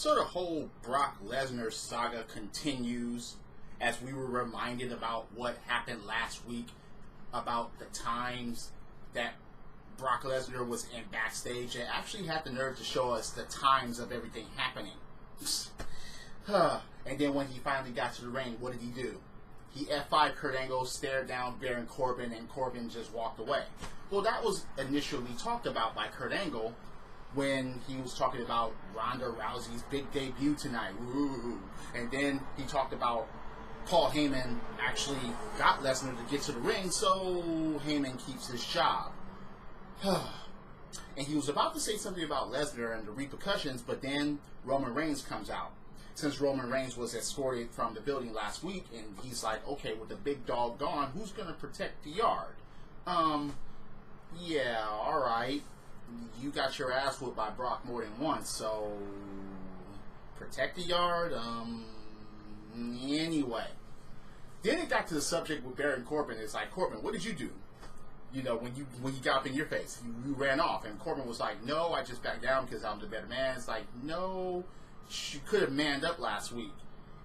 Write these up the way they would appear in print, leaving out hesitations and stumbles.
So the whole Brock Lesnar saga continues as we were reminded about what happened last week about the times that Brock Lesnar was in backstage and actually had the nerve to show us the times of everything happening. And then when he finally got to the ring, what did he do? He F5 Kurt Angle, stared down Baron Corbin, and Corbin just walked away. Well, that was initially talked about by Kurt Angle when he was talking about Ronda Rousey's big debut tonight. Woo. And then he talked about Paul Heyman actually got Lesnar to get to the ring, so Heyman keeps his job. And he was about to say something about Lesnar and the repercussions, but then Roman Reigns comes out. Since Roman Reigns was escorted from the building last week, and he's like, okay, with the big dog gone, who's going to protect the yard? Yeah, alright. You got your ass whooped by Brock more than once, so protect the yard? Anyway. Then it got to the subject with Baron Corbin. It's like, Corbin, what did you do? You know, when you got up in your face, you ran off. And Corbin was like, no, I just backed down because I'm the better man. It's like, no, you could have manned up last week.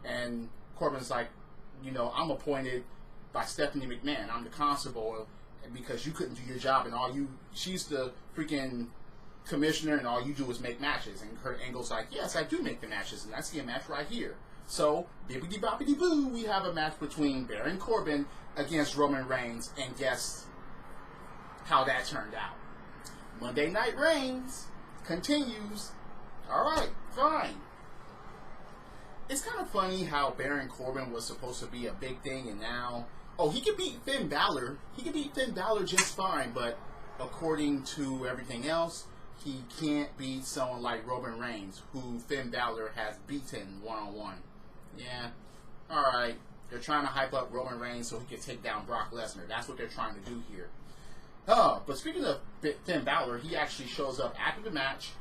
And Corbin's like, you know, I'm appointed by Stephanie McMahon. I'm the constable because you couldn't do your job and she's the freaking commissioner and all you do is make matches. And Kurt Angle's like, yes, I do make the matches and I see a match right here. So, bibbidi bobbidi boo, we have a match between Baron Corbin against Roman Reigns, and guess how that turned out. Monday Night Reigns continues. Alright, fine. It's kind of funny how Baron Corbin was supposed to be a big thing and now, he could beat Finn Balor. He could beat Finn Balor just fine, but according to everything else, he can't beat someone like Roman Reigns, who Finn Balor has beaten one-on-one. Yeah, alright. They're trying to hype up Roman Reigns so he can take down Brock Lesnar. That's what they're trying to do here. But speaking of Finn Balor, he actually shows up after the match,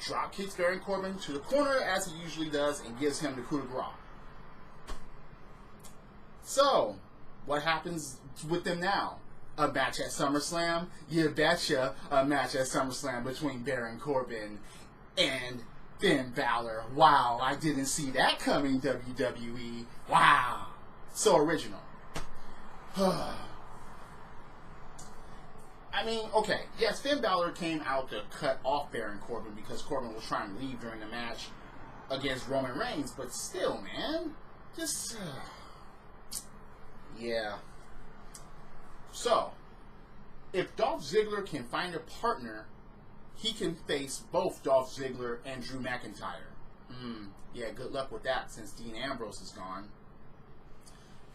drop kicks Baron Corbin to the corner as he usually does, and gives him the coup de grace. So, what happens with them now? A match at SummerSlam? You betcha, a match at SummerSlam between Baron Corbin and Finn Balor. Wow, I didn't see that coming, WWE. Wow. So original. I mean, okay, yes, Finn Balor came out to cut off Baron Corbin because Corbin was trying to leave during the match against Roman Reigns, but still, man, just, yeah. So, if Dolph Ziggler can find a partner, he can face both Dolph Ziggler and Drew McIntyre. Yeah, good luck with that since Dean Ambrose is gone.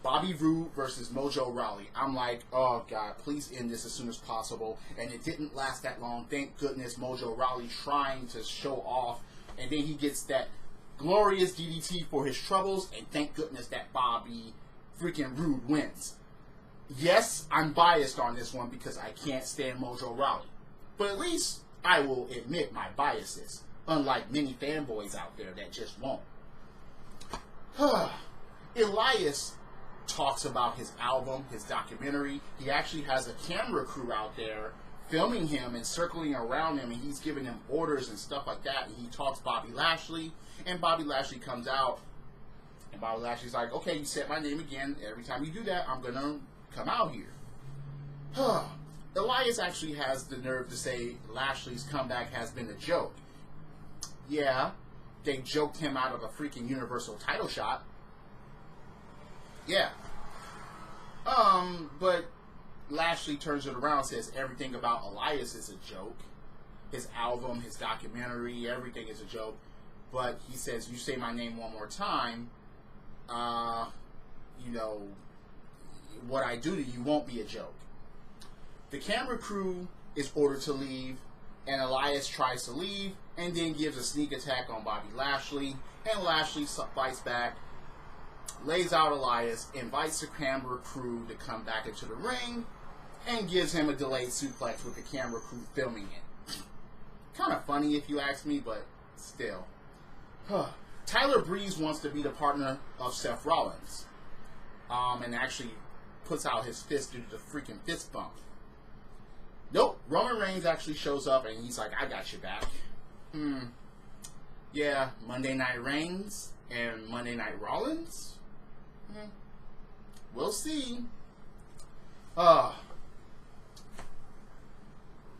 Bobby Roode versus Mojo Rawley. I'm like, oh God, please end this as soon as possible. And it didn't last that long. Thank goodness Mojo Rawley trying to show off. And then he gets that glorious DDT for his troubles. And thank goodness that Bobby freaking Roode wins. Yes, I'm biased on this one because I can't stand Mojo Rawley. But at least I will admit my biases. Unlike many fanboys out there that just won't. Elias talks about his album, his documentary. He actually has a camera crew out there filming him and circling around him, and he's giving him orders and stuff like that. And he talks Bobby Lashley, and Bobby Lashley comes out, and Bobby Lashley's like, okay, you said my name again. Every time you do that, I'm going to come out here. Elias actually has the nerve to say Lashley's comeback has been a joke. Yeah, they joked him out of a freaking Universal title shot. Yeah. But Lashley turns it around and says everything about Elias is a joke. His album, his documentary, everything is a joke. But he says, you say my name one more time, you know, what I do to you won't be a joke. The camera crew is ordered to leave, and Elias tries to leave, and then gives a sneak attack on Bobby Lashley, and Lashley fights back, lays out Elias, invites the camera crew to come back into the ring, and gives him a delayed suplex with the camera crew filming it. Kind of funny if you ask me, but still. Tyler Breeze wants to be the partner of Seth Rollins, and actually puts out his fist due to the freaking fist bump. Nope, Roman Reigns actually shows up and he's like, I got your back. Yeah, Monday Night Reigns and Monday Night Rollins. We'll see.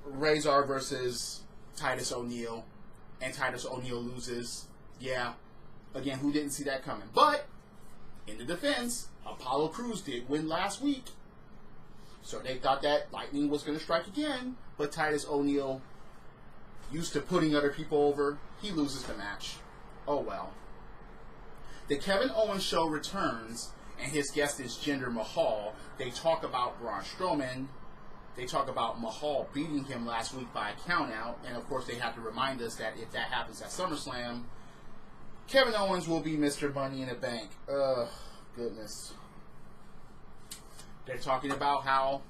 Razor versus Titus O'Neil, and Titus O'Neil loses. Yeah, again, who didn't see that coming? But in the defense, Apollo Crews did win last week, so they thought that lightning was going to strike again. But Titus O'Neil, used to putting other people over, he loses the match. Oh well. The Kevin Owens show returns, and his guest is Jinder Mahal. They talk about Braun Strowman. They talk about Mahal beating him last week by a countout, and of course they have to remind us that if that happens at SummerSlam, Kevin Owens will be Mr. Money in the Bank. Ugh, goodness. They're talking about how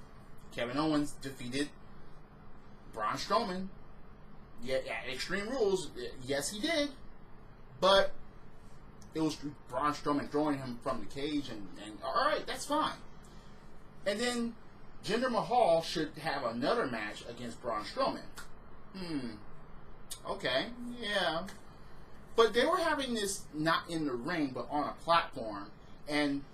Kevin Owens defeated Braun Strowman. Yeah, Extreme Rules, yes he did, but it was Braun Strowman throwing him from the cage, and alright, that's fine. And then Jinder Mahal should have another match against Braun Strowman. Okay, yeah. But they were having this not in the ring, but on a platform, and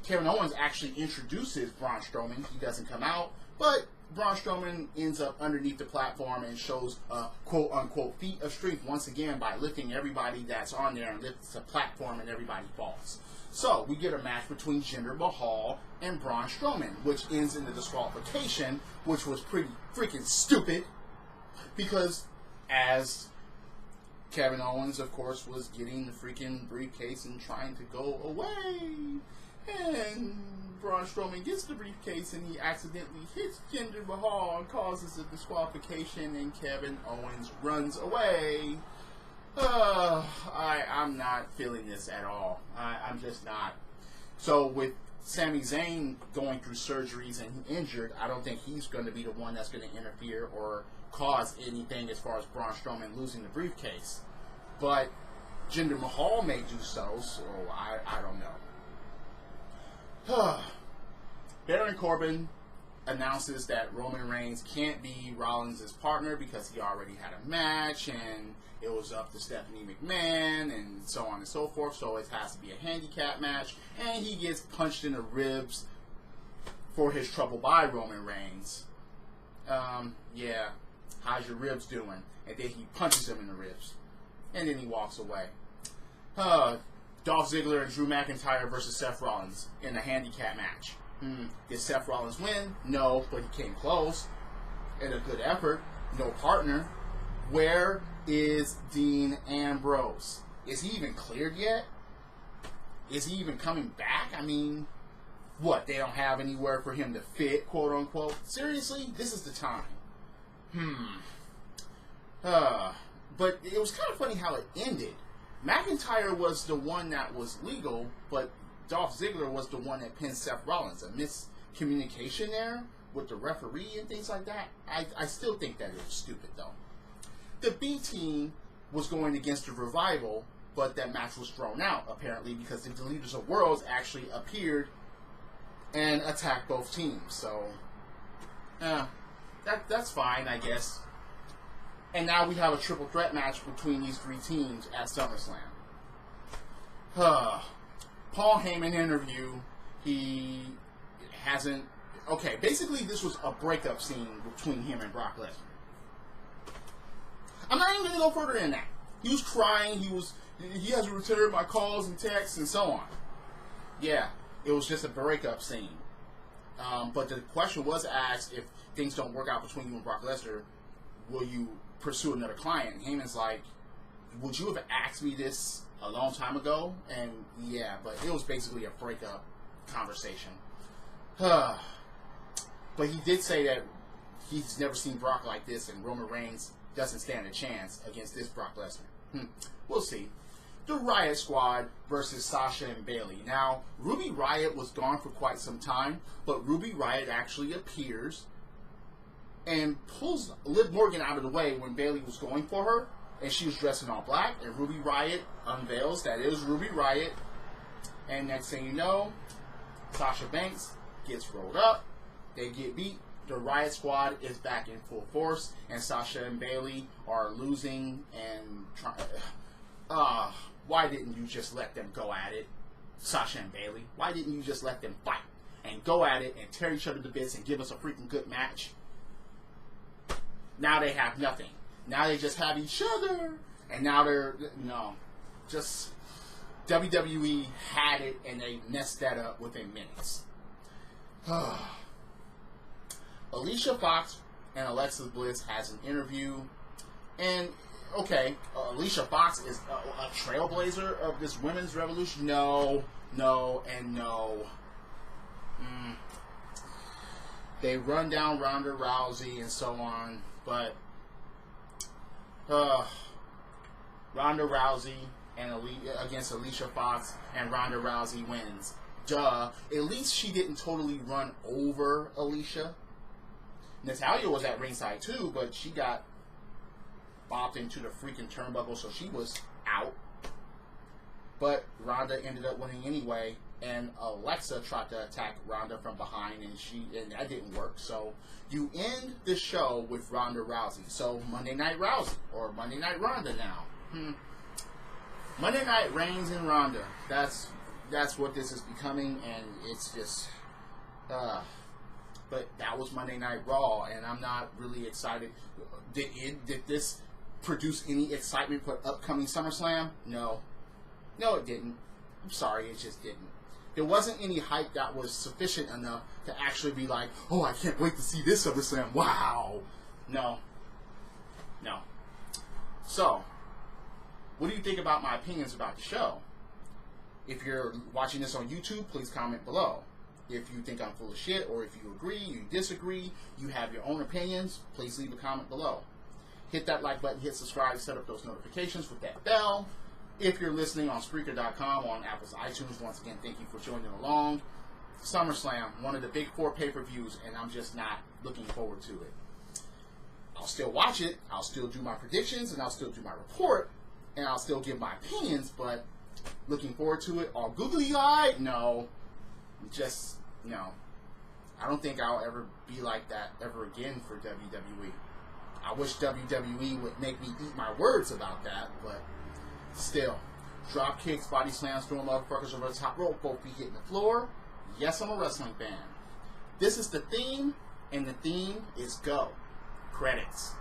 Kevin Owens actually introduces Braun Strowman. He doesn't come out, but Braun Strowman ends up underneath the platform and shows a quote-unquote feat of strength once again by lifting everybody that's on there and lifts the platform and everybody falls. So we get a match between Jinder Mahal and Braun Strowman, which ends in the disqualification, which was pretty freaking stupid because as Kevin Owens, of course, was getting the freaking briefcase and trying to go away, and Braun Strowman gets the briefcase and he accidentally hits Jinder Mahal and causes a disqualification, and Kevin Owens runs away. I'm not feeling this at all. I'm just not. So with Sami Zayn going through surgeries and injured, I don't think he's going to be the one that's going to interfere or cause anything as far as Braun Strowman losing the briefcase. But Jinder Mahal may do so I don't know. Baron Corbin announces that Roman Reigns can't be Rollins' partner because he already had a match and it was up to Stephanie McMahon and so on and so forth, so it has to be a handicap match, and he gets punched in the ribs for his trouble by Roman Reigns. Yeah, how's your ribs doing? And then he punches him in the ribs, and then he walks away. Dolph Ziggler and Drew McIntyre versus Seth Rollins in a handicap match. Did Seth Rollins win? No, but he came close. And a good effort. No partner. Where is Dean Ambrose? Is he even cleared yet? Is he even coming back? I mean, what? They don't have anywhere for him to fit, quote unquote? Seriously? This is the time. But it was kind of funny how it ended. McIntyre was the one that was legal, but Dolph Ziggler was the one that pinned Seth Rollins. A miscommunication there with the referee and things like that. I still think that it was stupid, though. The B team was going against the Revival, but that match was thrown out, apparently, because the Deleters of Worlds actually appeared and attacked both teams. So, that's fine, I guess. And now we have a triple threat match between these three teams at SummerSlam. Paul Heyman interview. He hasn't... Okay, basically this was a breakup scene between him and Brock Lesnar. I'm not even going to go further than that. He was crying. He hasn't returned my calls and texts and so on. Yeah, it was just a breakup scene. But the question was asked, if things don't work out between you and Brock Lesnar, will you pursue another client? And Heyman's like, would you have asked me this a long time ago? And yeah, but it was basically a breakup conversation. But he did say that he's never seen Brock like this, and Roman Reigns doesn't stand a chance against this Brock Lesnar. We'll see. The Riot Squad versus Sasha and Bayley. Now, Ruby Riott was gone for quite some time, but Ruby Riott actually appears and pulls Liv Morgan out of the way when Bayley was going for her, and she was dressed in all black, and Ruby Riott unveils that it was Ruby Riott, and next thing you know, Sasha Banks gets rolled up, they get beat, the Riot Squad is back in full force, and Sasha and Bayley are losing and trying. Why didn't you just let them go at it, Sasha and Bayley? Why didn't you just let them fight and go at it and tear each other to bits and give us a freaking good match? Now they have nothing. Now they just have each other, and now they're just WWE had it and they messed that up within minutes. Alicia Fox and Alexa Bliss has an interview, and okay, Alicia Fox is a trailblazer of this women's revolution. No, and no. They run down Ronda Rousey and so on, but Ronda Rousey and against Alicia Fox, and Ronda Rousey wins. Duh. At least she didn't totally run over Alicia. Natalya was at ringside too, but she got bopped into the freaking turnbuckle, so she was out. But Ronda ended up winning anyway, and Alexa tried to attack Ronda from behind, and that didn't work. So you end the show with Ronda Rousey. So Monday Night Rousey, or Monday Night Ronda now. Monday Night Reigns and Ronda. That's what this is becoming, and it's just. But that was Monday Night Raw, and I'm not really excited. Did this produce any excitement for upcoming SummerSlam? No, it didn't. I'm sorry, it just didn't. There wasn't any hype that was sufficient enough to actually be like, oh, I can't wait to see this SummerSlam. Wow. No. So, what do you think about my opinions about the show? If you're watching this on YouTube, please comment below. If you think I'm full of shit, or if you agree, you disagree, you have your own opinions, please leave a comment below. Hit that like button, hit subscribe, set up those notifications with that bell. If you're listening on Spreaker.com or on Apple's iTunes, once again, thank you for joining along. SummerSlam, one of the big 4 pay-per-views, and I'm just not looking forward to it. I'll still watch it, I'll still do my predictions, and I'll still do my report, and I'll still give my opinions, but looking forward to it all googly-eyed? No. No. I don't think I'll ever be like that ever again for WWE. I wish WWE would make me eat my words about that, but still. Drop kicks, body slams, throwing motherfuckers over the top rope, both feet hitting the floor. Yes, I'm a wrestling fan. This is the theme, and the theme is go. Credits.